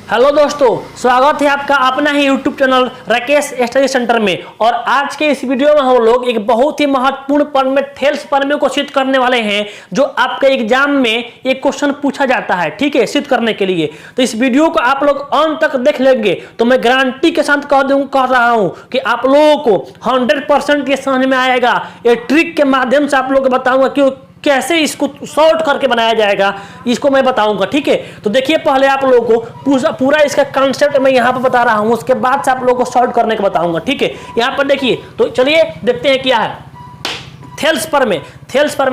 Hello दोस्तों, स्वागत है आपका अपना ही YouTube channel Rakesh study centre में। और आज के इस वीडियो में हम लोग एक बहुत ही महत्वपूर्ण प्रमेय थेल्स प्रमेय को सिद्ध करने वाले हैं, जो आपके एग्जाम में एक क्वेश्चन पूछा जाता है। ठीक है, सिद्ध करने के लिए तो इस वीडियो को आप लोग अंत तक देख लेंगे तो मैं गारंटी के साथ कह रहा हूं कि आप लोगों को 100% ये समझ में आएगा। ये ट्रिक के माध्यम से आप लोग को बताऊंगा कि कैसे इसको सॉल्व करके बनाया जाएगा, इसको मैं बताऊंगा। ठीक है, तो देखिए पहले आप लोगों को पूरा इसका कॉन्सेप्ट मैं यहाँ पर बता रहा हूँ, उसके बाद से आप लोगों को सॉल्व करने का बताऊंगा। ठीक है, यहाँ पर देखिए, तो चलिए देखते हैं क्या है। थेल्स प्रमेय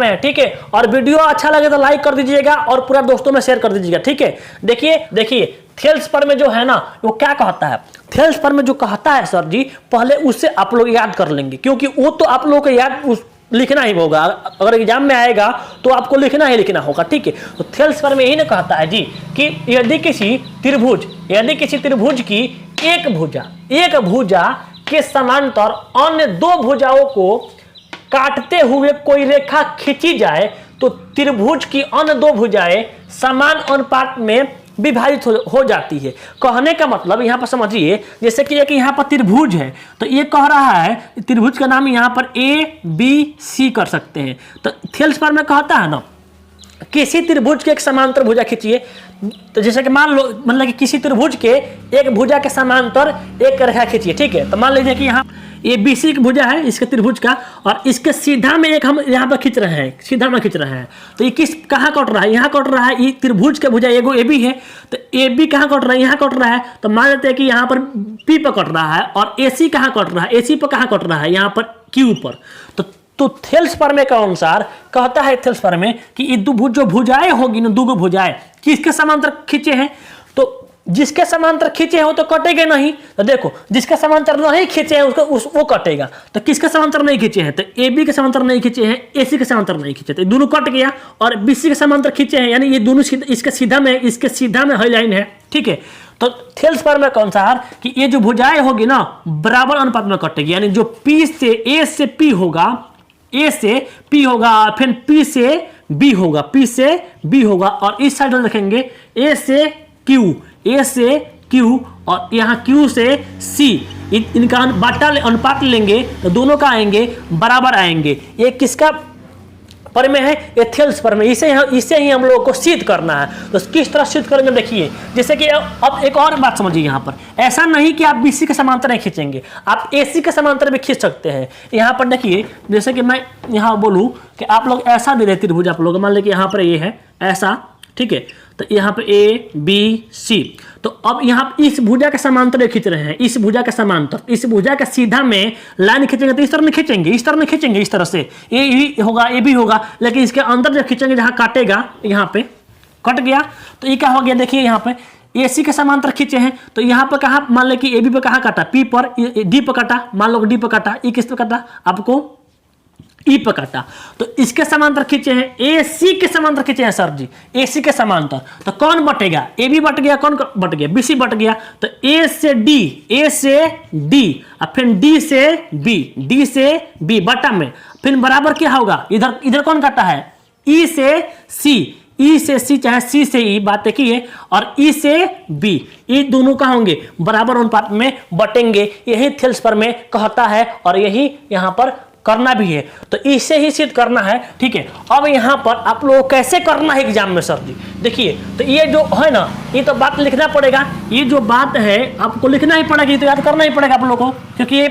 है। ठीक है, और वीडियो अच्छा लगे तो लाइक कर दीजिएगा और पूरा दोस्तों में शेयर कर दीजिएगा। ठीक है, देखिए थेल्स प्रमेय जो है ना, वो क्या कहता है। थेल्स प्रमेय जो कहता है सर जी, पहले उससे आप लोग याद कर लेंगे, क्योंकि वो तो आप लोगों को याद लिखना ही होगा। अगर एग्जाम में आएगा तो आपको लिखना होगा। ठीक है, तो थेल्स प्रमेय यही ना कहता है जी कि यदि किसी त्रिभुज की एक भुजा के समांतर अन्य दो भुजाओं को काटते हुए कोई रेखा खींची जाए तो त्रिभुज की अन्य दो भुजाएं समान अनुपात में विभाजित हो जाती है। कहने का मतलब यहाँ पर समझिए, जैसे कि एक यहाँ पर त्रिभुज है, तो ये कह रहा है त्रिभुज का नाम यहाँ पर ABC कर सकते हैं। तो थेल्स प्रमेय कहता है ना, किसी त्रिभुज के एक समांतर भुजा खींचिए। तो जैसे कि मान लो, मतलब कि किसी त्रिभुज के एक भुजा के समांतर एक रेखा खींचिए। ठीक है, तो मान लीजिए कि यहाँ ABC की भुजा है इसके त्रिभुज का, और इसके सीधा में एक हम यहाँ पर खींच रहे हैं, सीधा में खींच रहे हैं। तो ये कहाँ कट रहा है, यहाँ कट रहा है। ये त्रिभुज के भुजा एगो AB है, तो AB कहाँ कट रहा है, यहाँ कट रहा है। तो मान लेते हैं कि यहाँ पर P पर कट रहा है, और AC कहाँ कट रहा है, AC पर कहाँ कट रहा है, यहाँ पर Q पर। तो थेल्स प्रमेय के अनुसार कहता है थेल्स प्रमेय कि ये जो भुजाएं होगी ना, दो भुजाएं किसके समांतर खींचे हैं, तो जिसके समांतर खींचे हैं वो तो कटेगा नहीं। तो देखो, जिसके समांतर नहीं खींचे हैं वो कटेगा। तो किसके समांतर नहीं खींचे हैं, तो AB के समांतर नहीं खींचे हैं, AC के समांतर नहीं खींचे, तो दोनों कट गया। और BC के समांतर खींचे हैं, यानी ये दोनों इसके सीधा में हाई लाइन है। ठीक है, तो थेल्स प्रमेय के अनुसार कि ये जो भुजाएं होगी ना, बराबर अनुपात में कटेगी। यानी जो A से P होगा, फिर P से B होगा, और इस साइड देखेंगे A से Q, और यहाँ Q से C। इनका बाटा अनुपात लेंगे तो दोनों का आएंगे, बराबर आएंगे। ये किसका प्रमेय है, ये थेल्स प्रमेय। इसे ही हम लोगों को सिद्ध करना है। तो किस तरह सिद्ध करेंगे देखिए। जैसे कि अब एक और बात समझिए, यहाँ पर ऐसा नहीं कि आप BC के समांतर नहीं खींचेंगे, आप AC के समांतर भी खींच सकते हैं। यहाँ पर देखिए, जैसे कि मैं यहाँ बोलूँ कि आप लोग ऐसा दे देते त्रिभुज, आप लोग मान लें कि यहाँ पर ये है ऐसा। ठीक है, तो यहाँ पे ABC, तो अब यहाँ इस भुजा के समांतर खींच रहे हैं, इस भुजा के समांतर, इस भुजा के सीधा में लाइन खींचेंगे तो इस तरह में खींचेंगे, इस तरह से ये होगा, ये भी होगा। लेकिन इसके अंदर जब खींचेंगे, जहाँ काटेगा, यहाँ पे कट गया, तो ये क्या हो गया, देखिए यहाँ पे AC के समांतर खींचे हैं, तो यहाँ पर कहाँ, मान लो कि AB पे कहाँ काटा, P पर, D पर काटा, मान लो D पर काटा, E किस पे काटा, आपको E पर काटा। तो इसके समांतर खींचे हैं, AC के समांतर खींचे हैं सर जी, AC के समांतर। तो कौन बटेगा, AB बट गया, कौन बट गया, BC बट गया। तो A से D, और फिर D से B बटा में, फिर बराबर क्या होगा, इधर कौन काटा है, E से C चाहे C से E, बात की है, और E से B, ये दोनों का होंगे बराबर अनुपात में बटेंगे। यही थेल्स प्रमेय कहता है, और यही यहाँ पर करना भी है। तो इसे ही सिद्ध करना है। ठीक है, अब यहाँ पर आप लोगों को कैसे करना है एग्जाम में सर जी, देखिए। तो ये जो है ना, ये तो बात लिखना पड़ेगा, ये जो बात है आपको लिखना ही पड़ेगा, ये तो याद करना ही पड़ेगा आप लोगों को, क्योंकि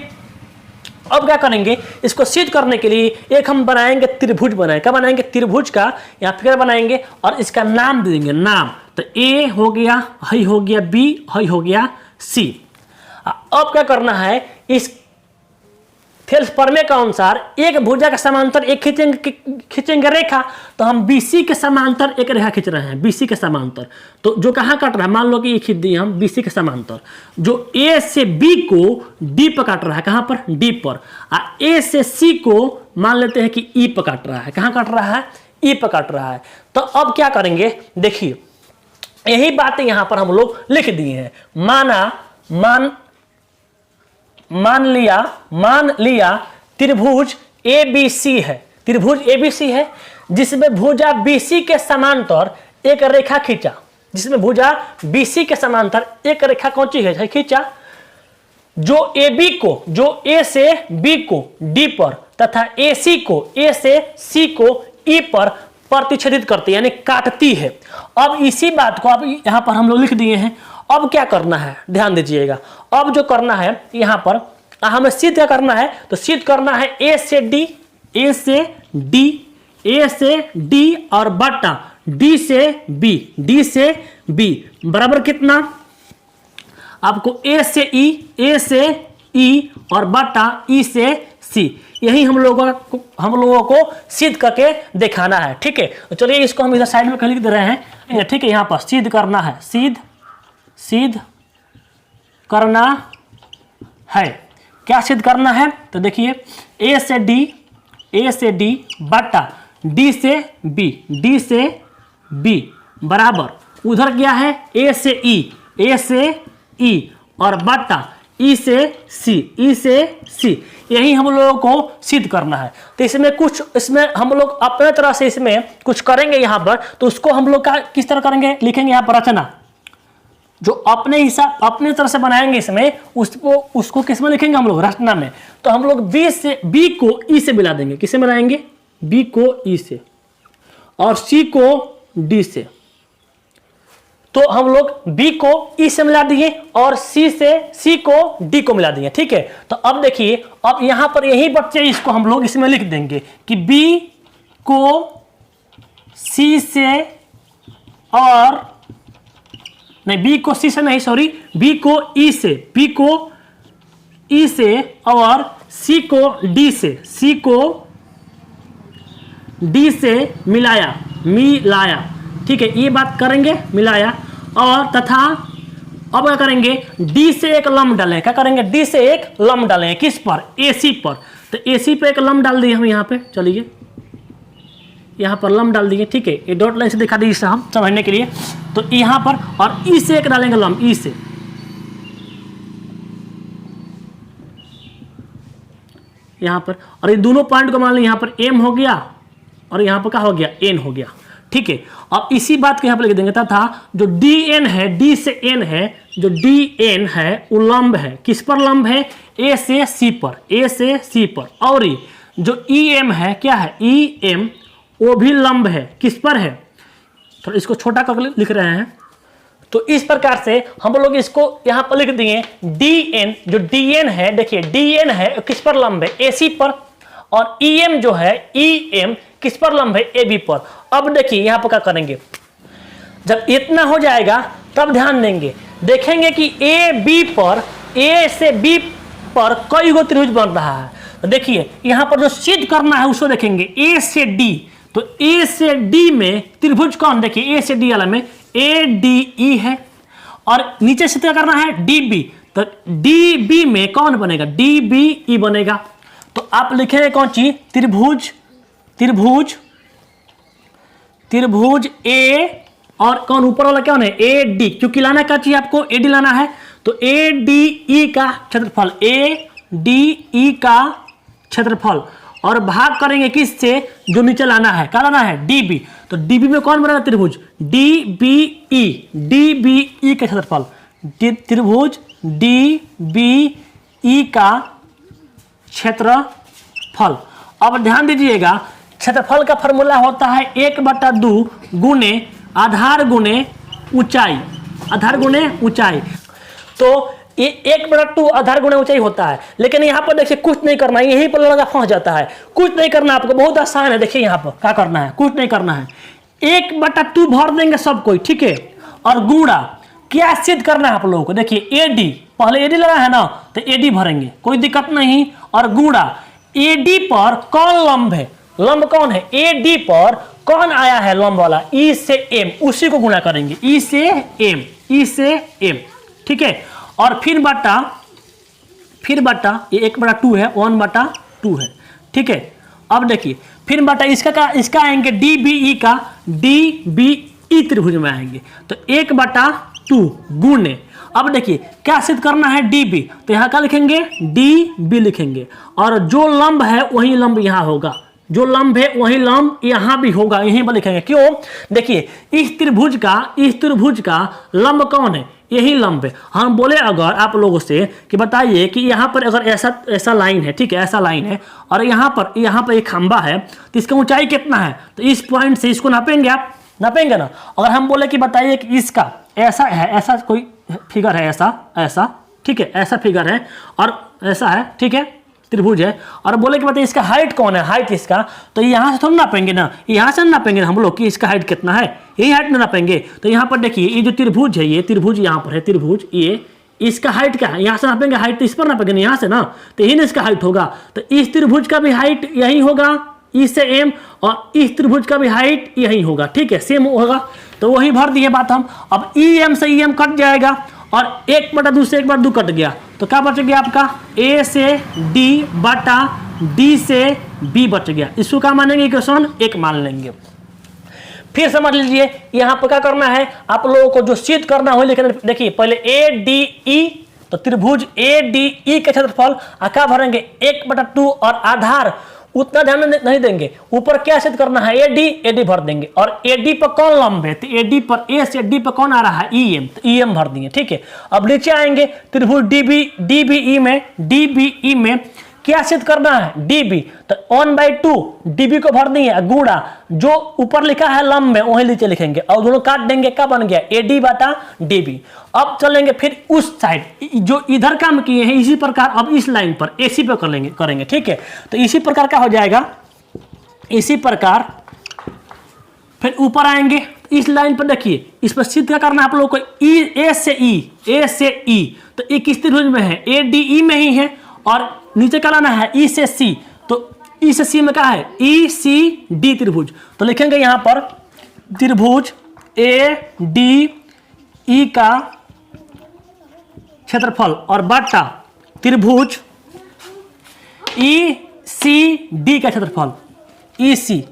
अब क्या करेंगे, इसको सिद्ध करने के लिए एक हम बनाएंगे त्रिभुज, क्या बनाएंगे, त्रिभुज का यहाँ फिगर बनाएंगे, और इसका नाम दे देंगे, नाम। तो A हो गया, हई हो गया B, हई हो गया C। अब क्या करना है, इस थेल्स प्रमेय के अनुसार एक भुजा के समांतर एक खींचेंगे रेखा, तो हम BC के समांतर एक रेखा खींच रहे हैं, BC के समांतर। तो जो कहाँ काट रहा है, मान लो कि ये खींच दिए हम BC के समांतर, जो A से B को D पर काट रहा है, कहाँ पर, D पर। A से C को मान लेते हैं कि E पर काट रहा है, कहाँ काट रहा है, E पर काट रहा है। तो अब क्या करेंगे, देखिए यही बात यहाँ पर हम लोग लिख दिए हैं। मान लिया त्रिभुज ABC है, जिसमें भुजा BC के समांतर एक रेखा खींचा, जिसमें भुजा BC के समांतर एक रेखा कौन सी है खींचा, जो AB को, जो A से B को D पर तथा AC को A से C को E पर प्रतिच्छेदित करती है यानी काटती है। अब इसी बात को अब यहां पर हम लोग लिख दिए हैं। अब क्या करना है ध्यान दीजिएगा, अब जो करना है यहां पर हमें सिद्ध क्या करना है, तो सिद्ध करना है A से D, A से D, A से D और बटा D से B, D से B बराबर कितना, आपको A से E, A से E और बटा E से C, यही हम लोगों को सिद्ध करके दिखाना है। ठीक है, तो चलिए इसको हम इधर साइड में लिख दे रहे हैं। ठीक है, यहाँ पर सिद्ध करना है, सिद्ध करना है। क्या सिद्ध करना है, तो देखिए A से D बटा D से B, D से B बराबर उधर क्या है A से E और बटा E से C, यही हम लोगों को सिद्ध करना है। तो इसमें हम लोग अपने तरह से इसमें कुछ करेंगे यहाँ पर, तो उसको हम लोग किस तरह करेंगे, लिखेंगे यहाँ पर रचना, जो अपने तरह से बनाएंगे इसमें उसको किस में लिखेंगे हम लोग, रचना में। तो हम लोग B को E से मिला देंगे, किससे मिलाएंगे, B को E से और C को D से। तो हम लोग B को E से मिला दिए और C को D को मिला दिए। ठीक है, तो अब देखिए, अब यहां पर यही बच्चे इसको हम लोग इसमें लिख देंगे कि B को C से और नहीं, B को C से नहीं, सॉरी, B को E से और C को D से मिलाया। ठीक है, ये बात करेंगे, मिलाया। और तथा अब क्या करेंगे, D से एक लंब डालें, क्या करेंगे, D से एक लंब डालें, किस पर, AC पर। तो AC पे एक लंब डाल दिए हम यहाँ पे, चलिए यहाँ पर लंब डाल दिए। ठीक है, ये डॉट लाइन से दिखा दीजिए इसे हम समझने के लिए। तो यहाँ पर और E से एक डालेंगे लंब, E से, यहाँ पर, और ये दोनों पॉइंट को मान लीजिए यहाँ पर M हो गया और यहाँ पर क्या हो गया, N हो गया। ठीक है, अब इसी बात को यहाँ पर लिख देंगे तथा जो DN है, D से N है, जो DN है वो लंब है, किस पर लंब है, A से C पर, और जो EM है, क्या है, EM वो भी लंब है, किस पर है, तो इसको छोटा करके लिख रहे हैं। तो इस प्रकार से हम लोग इसको यहाँ पर लिख दिए DN, जो DN है, देखिए DN है किस पर लंब है, AC पर, और EM जो है, EM किस पर लंब है, AB पर। अब देखिए यहाँ पर क्या करेंगे, जब इतना हो जाएगा तब ध्यान देंगे, देखेंगे कि AB पर, A से B पर कई गो त्रिभुज बन रहा है। तो देखिए यहाँ पर जो सिद्ध करना है उसको देखेंगे, A से D, तो A से D में त्रिभुज कौन, देखिए A से D वाला में ADE है, और नीचे से क्या करना है, DB, तो DB में कौन बनेगा, DBE बनेगा। तो आप लिखेंगे कौन चीज, त्रिभुज A, और कौन ऊपर वाला क्या है, AD, क्योंकि लाना क्या चाहिए आपको, AD लाना है। तो ADE का क्षेत्रफल, ADE का क्षेत्रफल, और भाग करेंगे किससे, जो नीचे लाना है, क्या लाना है, DB। तो DB में कौन बनेगा, त्रिभुज DBE का क्षेत्रफल, त्रिभुज DBE का क्षेत्रफल। अब ध्यान दीजिएगा, क्षेत्रफल का फॉर्मूला होता है 1/2 गुने आधार गुने ऊंचाई। तो ये 1/2 आधार गुणे ऊंचाई होता है, लेकिन यहाँ पर देखिए कुछ नहीं करना है, यहीं पर लड़का फंस जाता है। कुछ नहीं करना आपको, बहुत आसान है। देखिए यहाँ पर क्या करना है, कुछ नहीं करना है, 1/2 भर देंगे सब कोई, ठीक है। और गुणा क्या सिद्ध करना है आप लोगों को, देखिए AD, पहले AD लगा है ना, तो AD भरेंगे, कोई दिक्कत नहीं। और गुणा AD पर कौन लंब है, लंब कौन है, AD पर कौन आया है लंब वाला, E से M, उसी को गुणा करेंगे, E से M, ठीक है। और फिर बटा ये 1/2 है, 1/2 है, ठीक है। अब देखिए फिर बटा इसका आएंगे DBE का, DBE त्रिभुज में आएंगे, तो 1/2 गुणे, अब देखिए क्या सिद्ध करना है, DB, तो यहाँ क्या लिखेंगे, DB लिखेंगे, और जो लंब है वही लंब यहाँ होगा, जो लंब है वही लंब यहाँ भी होगा, यहीं पर लिखेंगे। क्यों? देखिए इस त्रिभुज का लंब कौन है? यही लंब है। हम बोले अगर आप लोगों से कि बताइए कि यहाँ पर अगर ऐसा लाइन है, ठीक है, ऐसा लाइन है और यहाँ पर एक खंबा है, तो इसका ऊंचाई कितना है? तो इस पॉइंट से इसको नापेंगे, आप नापेंगे ना। अगर हम बोले कि बताइए कि इसका ऐसा है, ऐसा कोई फिगर है, ऐसा ठीक है, ऐसा फिगर है और ऐसा है, ठीक है, त्रिभुज है, और बोले कि बताइए इसका हाइट कौन है, हाइट इसका, तो यहाँ से थोड़ा नापेंगे ना, यहाँ से नापेंगे हम लोग कि इसका हाइट कितना है, यही हाइट में नापेंगे। तो यहाँ पर देखिए ये जो त्रिभुज है, ये त्रिभुज यहाँ पर है, त्रिभुज ये, इसका हाइट क्या है? यहाँ से नापेंगे हाइट, तो इस पर नापेंगे यहाँ से ना, तो यही ना इसका हाइट होगा। तो इस त्रिभुज का भी हाइट यही होगा, ई से एम, और इस त्रिभुज का भी हाइट यही होगा, ठीक है, सेम होगा। तो वही भर दिए बात हम। अब ई एम से ई एम कट जाएगा और 1/2 से 1/2 कट गया, तो क्या बच गया आपका? ए से डी बटा डी से बी बच गया। इसको क्या मानेंगे? इक्वेशन 1 मान लेंगे। फिर समझ लीजिए यहाँ पर क्या करना है आप लोगों को, जो सिद्ध करना हो लेकिन देखिए पहले ए डी ई, तो त्रिभुज ए डी ई का क्षेत्रफल क्या भरेंगे? 1/2 और आधार उतना ध्यान नहीं देंगे, ऊपर क्या सिद्ध करना है? एडी भर देंगे। और एडी पर कौन लंब है? तो एडी पर, ए से डी पर कौन आ रहा है? ईएम, तो ईएम भर दिए, ठीक है। अब नीचे आएंगे त्रिभुज डीबीई में क्या सिद्ध करना है? डीबी, तो 1/2 डीबी को भर दिए, गुणा जो ऊपर लिखा है लंब में वही नीचे लिखेंगे और दोनों काट देंगे, क्या बन गया? एडी बटा डीबी। अब चलेंगे फिर उस साइड, जो इधर काम किए हैं इसी प्रकार अब इस लाइन पर एसी पे करेंगे, ठीक है। तो इसी प्रकार क्या हो जाएगा? इसी प्रकार फिर ऊपर आएंगे इस लाइन पर, देखिए इस पर सिद्ध क्या करना है आप लोगों को? ए से ई, तो ये किस त्रिभुज में है? ए डी ई में ही है, और नीचे क्या लाना है? ई से सी, तो ई से सी में क्या है? ई सी डी त्रिभुज। तो लिखेंगे यहां पर त्रिभुज ए डी ई का क्षेत्रफल और बटा त्रिभुज ई सी डी का क्षेत्रफल, ई सी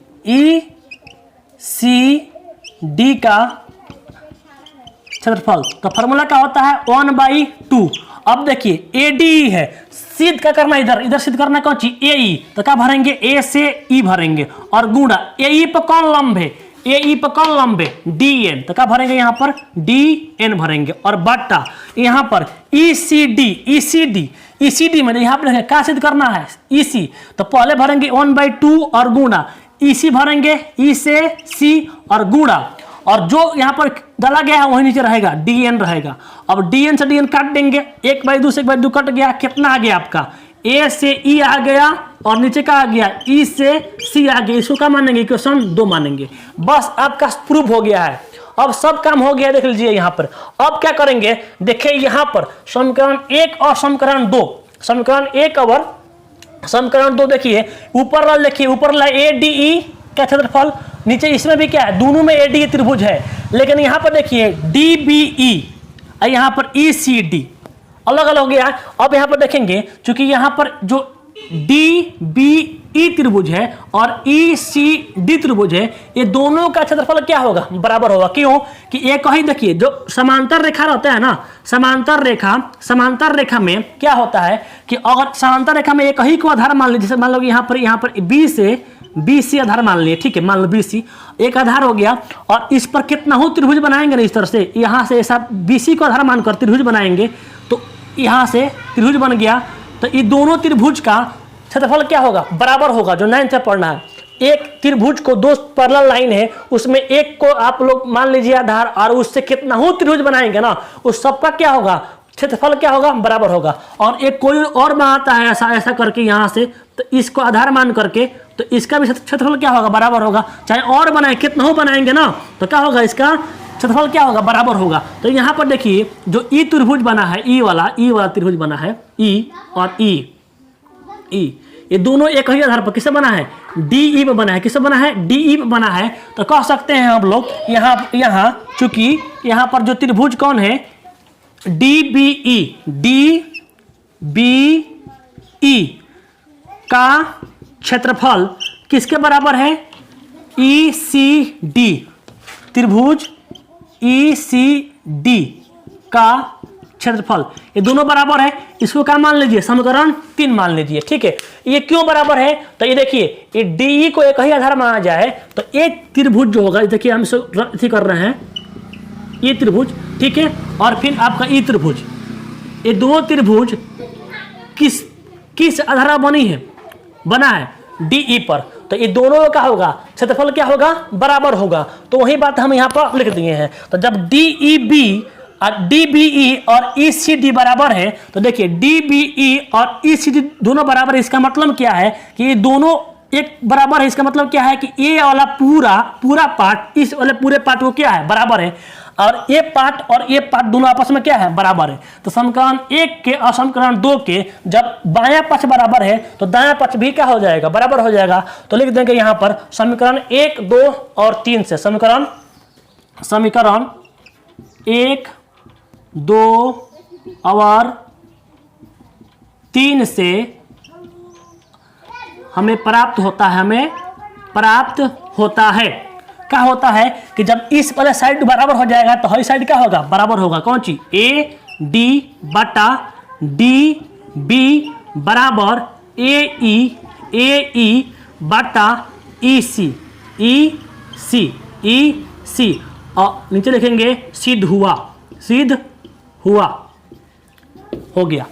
डी का क्षेत्रफल। तो फॉर्मूला क्या होता है? 1/2। अब देखिए ए डी है, सिद्ध क्या करना है? इधर सिद्ध करना कौन चीज? ए ई, तो क्या भरेंगे? ए से ई भरेंगे और गुणा ए ई पर कौन लंब है? ए ई पर कौन लंब है? डी एन, तो क्या भरेंगे यहाँ पर? डी एन भरेंगे और बट्टा यहाँ पर ई सी डी में यहाँ पर क्या सिद्ध करना है? ई सी, तो पहले भरेंगे 1/2 और गुणा ई सी भरेंगे, ई से सी और गुणा, और जो यहाँ पर डाला गया है वही नीचे रहेगा, डी एन रहेगा। अब डी एन से डी एन काट देंगे, 1/2 से 1/2 कट गया, कितना आ गया आपका? ए से ई आ गया और नीचे का आ गया ई से सी आ गया। इसको क्या मानेंगे? इक्वेशन 2 मानेंगे। बस आपका प्रूफ हो गया है, अब सब काम हो गया। देख लीजिए यहाँ पर अब क्या करेंगे? देखिए यहाँ पर समीकरण 1 और समीकरण 2, समीकरण 1 और समीकरण 2 देखिए, ऊपर वाला देखिए, ऊपर वाला ए डी ई का क्षेत्रफल, नीचे इसमें भी क्या है? दोनों में एडी त्रिभुज है, लेकिन यहाँ पर देखिए डी बी ई और यहाँ पर ई सी डी अलग अलग हो गया। अब यहाँ पर देखेंगे चूंकि यहाँ पर जो डी बी ई त्रिभुज है और ई सी डी त्रिभुज है, ये दोनों का क्षेत्रफल क्या होगा? बराबर होगा। क्यों? कि एक ही देखिए जो समांतर रेखा रहता है ना, समांतर रेखा में क्या होता है कि अगर समांतर रेखा में एक ही को आधार मान लीजिए, जैसे मान लो यहाँ पर बी सी आधार मान लिए, ठीक है, मान लो बी सी एक आधार हो गया, और इस पर कितना हो त्रिभुज बनाएंगे ना, इस तरह से यहाँ से ऐसा बी सी को आधार मानकर त्रिभुज बनाएंगे, तो यहाँ से त्रिभुज बन गया। तो ये दोनों त्रिभुज का क्षेत्रफल क्या होगा? बराबर होगा। जो 9th में पढ़ना है, एक त्रिभुज को 2 पैरेलल लाइन है, उसमें एक को आप लोग मान लीजिए आधार, और उससे कितना हो त्रिभुज बनाएंगे ना, उस सबका क्या होगा? क्षेत्रफल क्या होगा? बराबर होगा। और एक कोई और बनाता है ऐसा करके यहाँ से, तो इसको आधार मान करके, तो इसका भी क्षेत्रफल क्या होगा? बराबर होगा। चाहे और बनाए, कितना हो बनाएंगे ना, तो क्या होगा? इसका क्षेत्रफल क्या होगा? बराबर होगा। तो यहाँ पर देखिए जो ई त्रिभुज बना है, ई वाला त्रिभुज बना है, ई और ई, ये दोनों एक ही आधार पर किससे बना है? डीई में बना है। किससे बना है? डीई में बना है। तो कह सकते हैं हम लोग यहाँ चूंकि यहाँ पर जो त्रिभुज कौन है? डीबीई का क्षेत्रफल किसके बराबर है? ई सी डी, त्रिभुज ई सी डी का क्षेत्रफल, ये दोनों बराबर है, इसको क्या मान लीजिए, समीकरण 3 मान लीजिए। ठीक है, ये क्यों बराबर है, तो ये देखिए ये DE को एक ही आधार माना जाए तो एक त्रिभुज जो होगा, देखिए हम इसे कर रहे हैं, ये त्रिभुज, ठीक है, और फिर आपका ई त्रिभुज, ये दो त्रिभुज किस आधार बना है, DE पर, तो ये दोनों का होगा क्षेत्रफल क्या होगा, बराबर होगा। तो वही बात हम यहाँ पर लिख दिए हैं। तो जब DEB और DBE और ECD बराबर है, तो देखिए DBE और ECD दोनों बराबर है, इसका मतलब क्या है कि ये दोनों एक बराबर है। इसका मतलब क्या है कि ये वाला पूरा पार्ट इस वाले पूरे पार्ट को क्या है, बराबर है, और ये पार्ट दोनों आपस में क्या है, बराबर है। तो समीकरण 1 के और समीकरण 2 के जब बायां पक्ष बराबर है तो दायां पक्ष भी क्या हो जाएगा, बराबर हो जाएगा। तो लिख देंगे यहां पर समीकरण 1, 2 और 3 से, समीकरण 1, 2 और 3 से हमें प्राप्त होता है, क्या होता है कि जब इस वाले साइड बराबर हो जाएगा तो हर साइड क्या होगा, बराबर होगा। कौन चीज, AD बटा DB बराबर AE बटा EC और नीचे लिखेंगे सिद्ध हुआ, हो गया।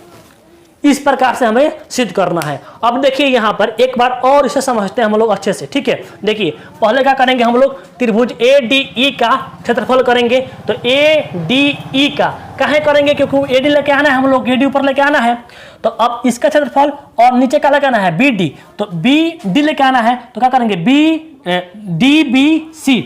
इस प्रकार से हमें सिद्ध करना है। अब देखिए यहाँ पर एक बार और इसे समझते हैं हम लोग अच्छे से। ठीक है, देखिए पहले क्या करेंगे, हम लोग त्रिभुज ADE का क्षेत्रफल करेंगे। तो ADE का काहे करेंगे, क्योंकि AD लेके आना है, हम लोग AD ऊपर लेके आना है। तो अब इसका क्षेत्रफल और नीचे क्या लेके आना है, BD, तो BD लेके आना है, तो क्या करेंगे DBC।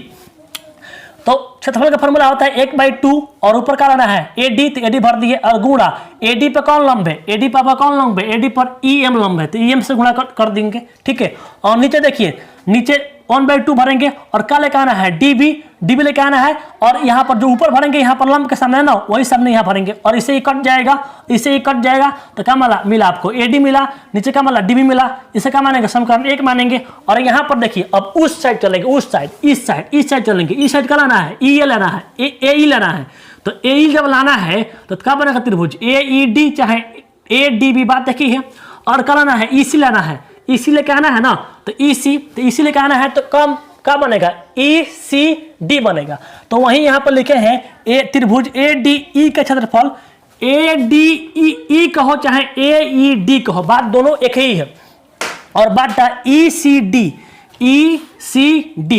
तो क्षेत्रफल का फॉर्मूला होता है 1/2 और ऊपर का लाना है AD, तो AD भर दिए और गुणा AD पर कौन लंब है, AD पर कौन लंब है, AD पर EM लंब है, तो EM से गुणा कर देंगे। ठीक है, और नीचे देखिए, नीचे 1/2 भरेंगे और क्या लेकर आना है, DB लेकर आना है, और यहाँ पर जो ऊपर भरेंगे, यहाँ पर लंब के सामने ना वही सामने यहाँ भरेंगे, और इसे ही कट जाएगा, तो क्या मिला आपको AD मिला, नीचे क्या मिला, DB मिला, इसे क्या मानेंगे, समीकरण 1 मानेंगे। और यहाँ पर देखिए अब उस साइड चलेंगे, इस साइड चलेंगे, इस साइड का लाना है, AE लेना है, AE लेना है। तो AE जब लाना है तो क्या बनेगा, त्रिभुज AED चाहे ADB, बात देखी है। और क्या लाना है, EC लाना है, EC लेके आना है ना, तो EC लेके आना है, तो कम क्या बनेगा, ECD बनेगा। तो वहीं यहाँ पर लिखे हैं त्रिभुज ADE का क्षेत्रफल, ADE कहो चाहे AED कहो, बात दोनों एक ही है। और बात ECD,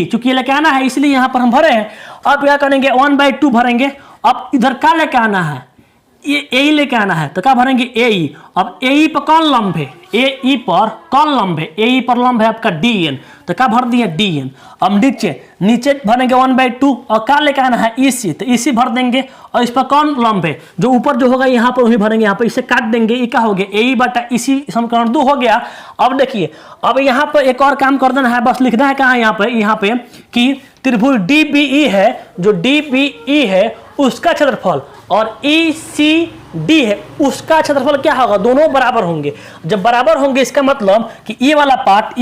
चूंकि लेके आना है इसलिए यहाँ पर हम भरे हैं। अब क्या करेंगे, 1/2 भरेंगे। अब इधर क्या लेके आना है, ये AE लेके आना है, तो क्या भरेंगे AE। अब AE पर कौन लंब है, AE पर कौन लंब है, AE पर लंब है आपका DN, तो क्या भर दिए DN। अब नीचे भरेंगे 1/2 और क्या लेके आना है EC, तो EC भर देंगे। और इस पर कौन लंब है, जो ऊपर जो होगा यहाँ पर वही भरेंगे, यहाँ पर इसे काट देंगे, ये क्या हो गया, AE बटा EC, समीकरण 2 हो गया। अब देखिए, अब यहाँ पर एक और काम कर देना है, बस लिखना है कहाँ, यहाँ पे कि त्रिभुज DBE है, जो DBE है उसका क्षेत्रफल और ECD है उसका क्षेत्रफल क्या होगा, दोनों बराबर होंगे। जब बराबर होंगे इसका मतलब कि ये वाला पार्ट और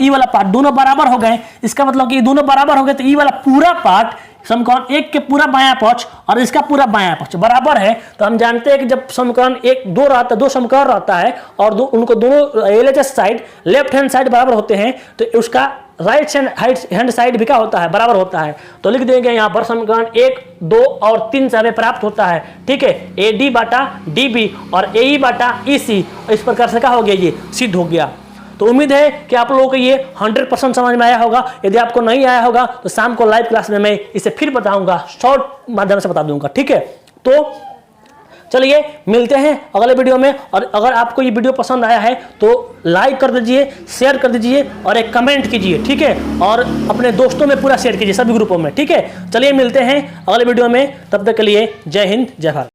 ई वाला पार्ट दोनों बराबर हो गए। इसका मतलब कि ये दोनों बराबर हो गए, तो ई वाला पूरा पार्ट समीकरण 1 के पूरा बायां पक्ष और इसका पूरा बायां पक्ष बराबर है। तो हम जानते हैं कि जब समीकरण 2 समीकरण रहता है और उनको दोनों LHS side, left hand side बराबर होते हैं, तो उसका राइट हैंड साइड भी क्या होता है, बराबर होता है। तो लिख देंगे यहाँ पर समीकरण 1, 2 और 3 से हमें प्राप्त होता है। ठीक है, AD बटा DB और AE बटा EC, इस प्रकार से क्या हो गया, ये सिद्ध हो गया। तो उम्मीद है कि आप लोगों को ये 100% समझ में आया होगा। यदि आपको नहीं आया होगा तो शाम को लाइव क्लास में मैं इसे फिर बताऊंगा, शॉर्ट माध्यम से बता दूंगा। ठीक है, तो चलिए मिलते हैं अगले वीडियो में। और अगर आपको ये वीडियो पसंद आया है तो लाइक कर दीजिए, शेयर कर दीजिए और एक कमेंट कीजिए। ठीक है, और अपने दोस्तों में पूरा शेयर कीजिए, सभी ग्रुपों में। ठीक है, चलिए मिलते हैं अगले वीडियो में, तब तक के लिए जय हिंद, जय भारत।